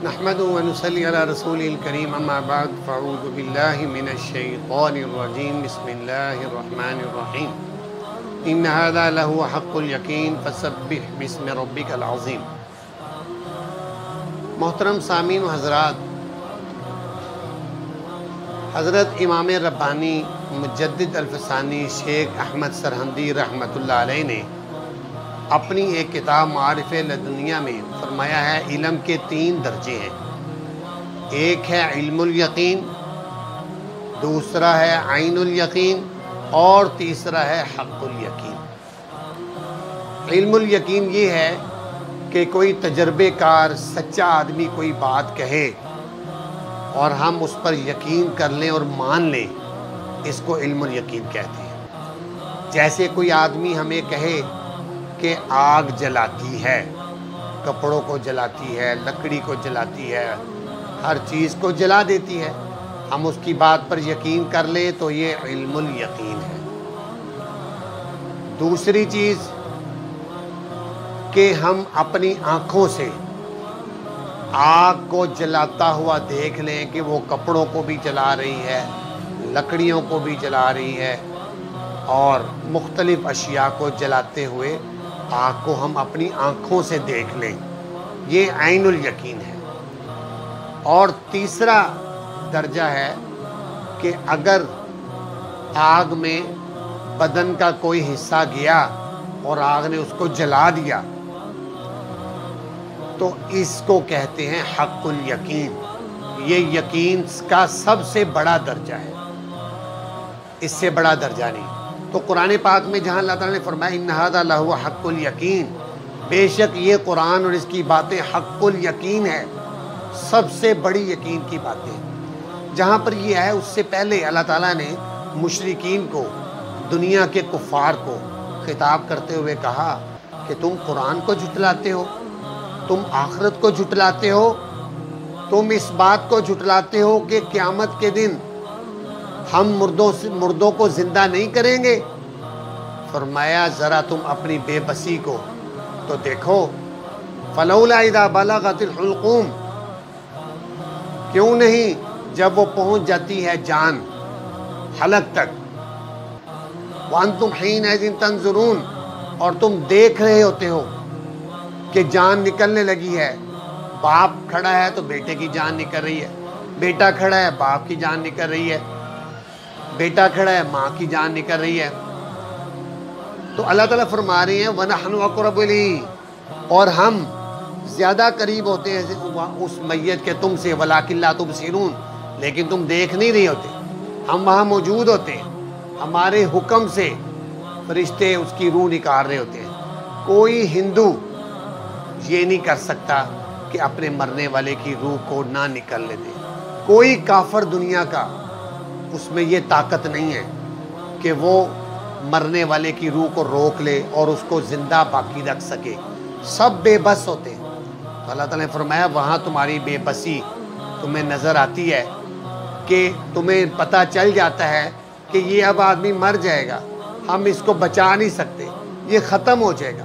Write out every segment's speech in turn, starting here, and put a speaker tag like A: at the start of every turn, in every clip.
A: نحمد و نصلی علی رسول الکریم اما بعد فاعوذ باللہ من الشیطان الرجیم بسم اللہ الرحمن الرحیم ان هذا لهو حق الیقین فسبح باسم ربک العظیم۔ محترم سامعین و حضرات، حضرت امام ربانی مجدد الفسانی شیخ احمد سرہندی رحمۃ اللہ علیہ نے اپنی ایک کتاب معارف لدنیہ میں فرمایا ہے علم کے 3 درجے ہیں۔ ایک ہے علم الیقین، دوسرا ہے عین الیقین، اور تیسرا ہے حق الیقین۔ علم الیقین یہ ہے کہ کوئی تجربے کار سچا آدمی کوئی بات کہے اور ہم اس پر یقین کر لیں اور مان لیں، اس کو علم الیقین کہتے ہیں۔ جیسے کوئی آدمی ہمیں کہے کہ آگ جلاتی ہے، کپڑوں کو جلاتی ہے، لکڑی کو جلاتی ہے، ہر چیز کو جلا دیتی ہے، ہم اس کی بات پر یقین کر لیں تو یہ علم الیقین ہے۔ دوسری چیز کہ ہم اپنی آنکھوں سے آگ کو جلاتا ہوا دیکھ لیں کہ وہ کپڑوں کو بھی جلا رہی ہے، لکڑیوں کو بھی جلا رہی ہے، اور مختلف اشیاء کو جلاتے ہوئے آگ کو ہم اپنی آنکھوں سے دیکھ لیں، یہ عین الیقین ہے۔ اور تیسرا درجہ ہے کہ اگر آگ میں بدن کا کوئی حصہ گیا اور آگ نے اس کو جلا دیا تو اس کو کہتے ہیں حق الیقین۔ یہ یقین کا سب سے بڑا درجہ ہے، اس سے بڑا درجہ نہیں۔ تو قرآن پاک میں جہاں اللہ تعالیٰ نے فرمایا ان ھذا لہو حق الیقین، بے شک یہ قرآن اور اس کی باتیں حق الیقین ہے، سب سے بڑی یقین کی باتیں۔ جہاں پر یہ ہے اس سے پہلے اللہ تعالیٰ نے مشرکین کو، دنیا کے کفار کو خطاب کرتے ہوئے کہا کہ تم قرآن کو جھٹلاتے ہو، تم آخرت کو جھٹلاتے ہو، تم اس بات کو جھٹلاتے ہو کہ قیامت کے دن ہم مردوں کو زندہ نہیں کریں گے۔ فرمایا ذرا تم اپنی بے بسی کو تو دیکھو، فلولا اذا بلغت الحلقوم، کیوں نہیں جب وہ پہنچ جاتی ہے جان حلق تک، وانتم حینئذ تنظرون، اور تم دیکھ رہے ہوتے ہو کہ جان نکلنے لگی ہے۔ باپ کھڑا ہے تو بیٹے کی جان نکل رہی ہے، بیٹا کھڑا ہے باپ کی جان نکل رہی ہے، بیٹا کھڑا ہے ماں کی جان نکل رہی ہے۔ تو اللہ تعالیٰ فرما رہے ہیں وَنَحْنُ أَقْرَبُ إِلَيْهِ، اور ہم زیادہ قریب ہوتے ہیں اس میت کے تم سے، وَلَٰكِن لَا تُبْصِرُونَ، لیکن تم دیکھ نہیں رہے ہوتے، ہم وہاں موجود ہوتے ہیں، ہمارے حکم سے فرشتے اس کی روح نکال رہے ہوتے ہیں۔ کوئی ہندو یہ نہیں کر سکتا کہ اپنے مرنے والے کی روح کو نہ نکلنے دے، کوئی کافر دنیا کا اس میں یہ طاقت نہیں ہے کہ وہ مرنے والے کی روح کو روک لے اور اس کو زندہ باقی رکھ سکے، سب بے بس ہوتے ہیں۔ تو اللہ تعالیٰ نے فرمایا وہاں تمہاری بے بسی تمہیں نظر آتی ہے کہ تمہیں پتہ چل جاتا ہے کہ یہ اب آدمی مر جائے گا، ہم اس کو بچا نہیں سکتے، یہ ختم ہو جائے گا۔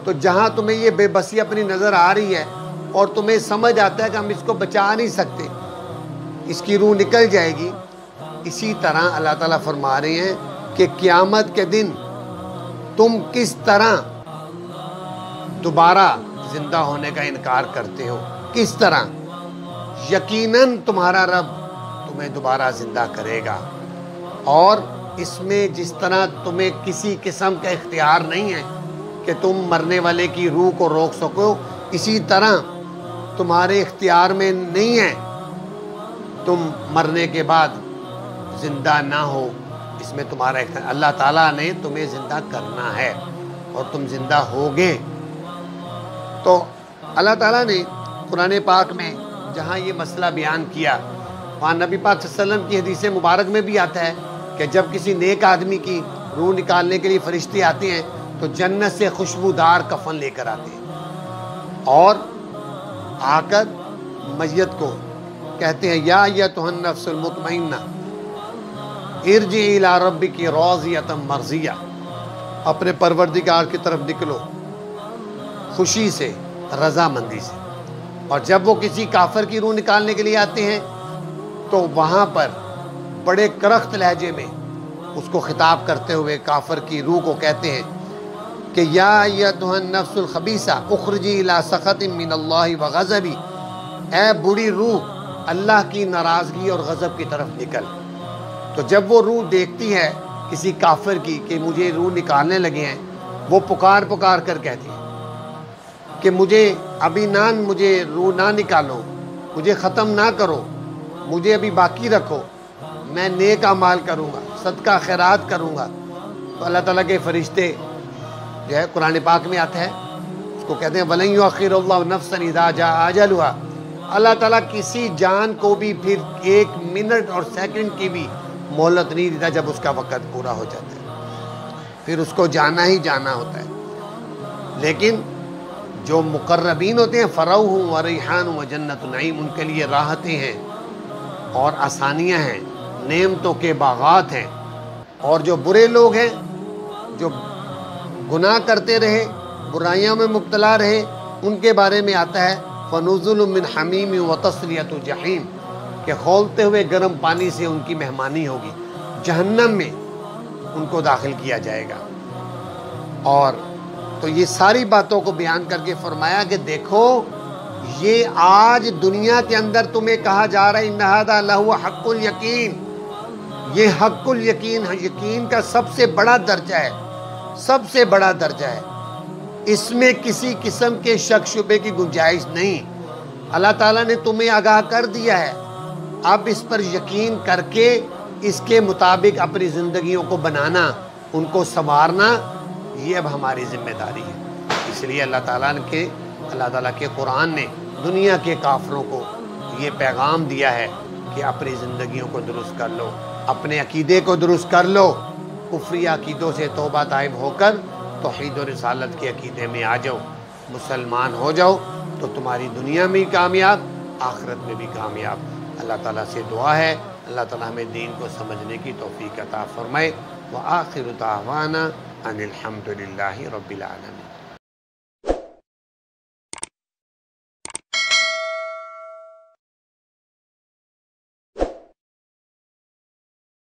A: تو جہاں تمہیں یہ بے بسی اپنی نظر آ رہی ہے اور تمہیں سمجھ آتا ہے کہ ہم اس کو بچا نہیں سکتے، اس کی روح نکل جائے گی، اسی طرح اللہ تعالیٰ فرما رہے ہیں کہ قیامت کے دن تم کس طرح دوبارہ زندہ ہونے کا انکار کرتے ہو، کس طرح؟ یقیناً تمہارا رب تمہیں دوبارہ زندہ کرے گا، اور اس میں جس طرح تمہیں کسی قسم کا اختیار نہیں ہے کہ تم مرنے والے کی روح کو روک سکو، اسی طرح تمہارے اختیار میں نہیں ہے تم مرنے کے بعد زندہ نہ ہو، اس میں تمہارا اختیار، اللہ تعالیٰ نے تمہیں زندہ کرنا ہے اور تم زندہ ہوگے۔ تو اللہ تعالیٰ نے قرآن پاک میں جہاں یہ مسئلہ بیان کیا، وہاں نبی پاک صلی اللہ علیہ وسلم کی حدیث مبارک میں بھی آتا ہے کہ جب کسی نیک آدمی کی روح نکالنے کے لیے فرشتے آتے ہیں تو جنت سے خوشبودار کفن لے کر آتے ہیں اور آ کر میت کو کہتے ہیں یا ایتھا النفس المطمئنہ ارجع الی ربک راضیۃ مرضیہ، اپنے پروردگار کی طرف نکلو خوشی سے، رضامندی سے۔ اور جب وہ کسی کافر کی روح نکالنے کے لیے آتے ہیں تو وہاں پر بڑے کرخت لہجے میں اس کو خطاب کرتے ہوئے کافر کی روح کو کہتے ہیں کہ یا ایتھا النفس الخبیثہ اخرجی الی سخط من اللہ وغضب، اے بری روح اللہ کی ناراضگی اور غضب کی طرف نکل۔ تو جب وہ روح دیکھتی ہے کسی کافر کی کہ مجھے روح نکالنے لگے ہیں، وہ پکار پکار کر کہتی ہے کہ مجھے ابھی مجھے روح نہ نکالو، مجھے ختم نہ کرو، مجھے ابھی باقی رکھو، میں نیک اعمال کروں گا، صدقہ خیرات کروں گا۔ تو اللہ تعالیٰ کے فرشتے جو ہے قرآن پاک میں آتا ہے، اس کو کہتے ہیں وَلَن يُؤَخِّرَ اللَّهُ نَفْسًا إِذَا جَاءَ أَجَلُهَا، اللہ تعالیٰ کسی جان کو بھی پھر ایک منٹ اور سیکنڈ کی بھی مہلت نہیں دیتا جب اس کا وقت پورا ہو جاتا ہے، پھر اس کو جانا ہی جانا ہوتا ہے۔ لیکن جو مقربین ہوتے ہیں فروح و ریحان و جنت نعیم، ان کے لیے راحتیں ہیں اور آسانیاں ہیں، نعمتوں کے باغات ہیں۔ اور جو برے لوگ ہیں، جو گناہ کرتے رہے، برائیوں میں مبتلا رہے، ان کے بارے میں آتا ہے فنزل من حمیم و تصلیۃ جحیم، کہ کھولتے ہوئے گرم پانی سے ان کی مہمانی ہوگی، جہنم میں ان کو داخل کیا جائے گا۔ اور تو یہ ساری باتوں کو بیان کر کے فرمایا کہ دیکھو یہ آج دنیا کے اندر تمہیں کہا جا رہا ہے ان ھذا لہو حق الیقین، یہ حق الیقین ہے، یقین کا سب سے بڑا درجہ ہے، سب سے بڑا درجہ ہے، اس میں کسی قسم کے شک شبے کی گنجائش نہیں۔ اللہ تعالیٰ نے تمہیں آگاہ کر دیا ہے، اب اس پر یقین کر کے اس کے مطابق اپنی زندگیوں کو بنانا، ان کو سنوارنا، یہ اب ہماری ذمہ داری ہے۔ اس لیے اللہ تعالیٰ کے قرآن نے دنیا کے کافروں کو یہ پیغام دیا ہے کہ اپنی زندگیوں کو درست کر لو، اپنے عقیدے کو درست کر لو، کفری عقیدوں سے توبہ طائب ہو کر توحید و رسالت کے عقیدے میں آ جاؤ، مسلمان ہو جاؤ، تو تمہاری دنیا میں بھی کامیاب، آخرت میں بھی کامیاب۔ اللہ تعالیٰ سے دعا ہے اللہ تعالیٰ ہمیں دین کو سمجھنے کی توفیق عطا فرمائے۔ وآخر دعوانا ان الحمد للہ رب العالمین۔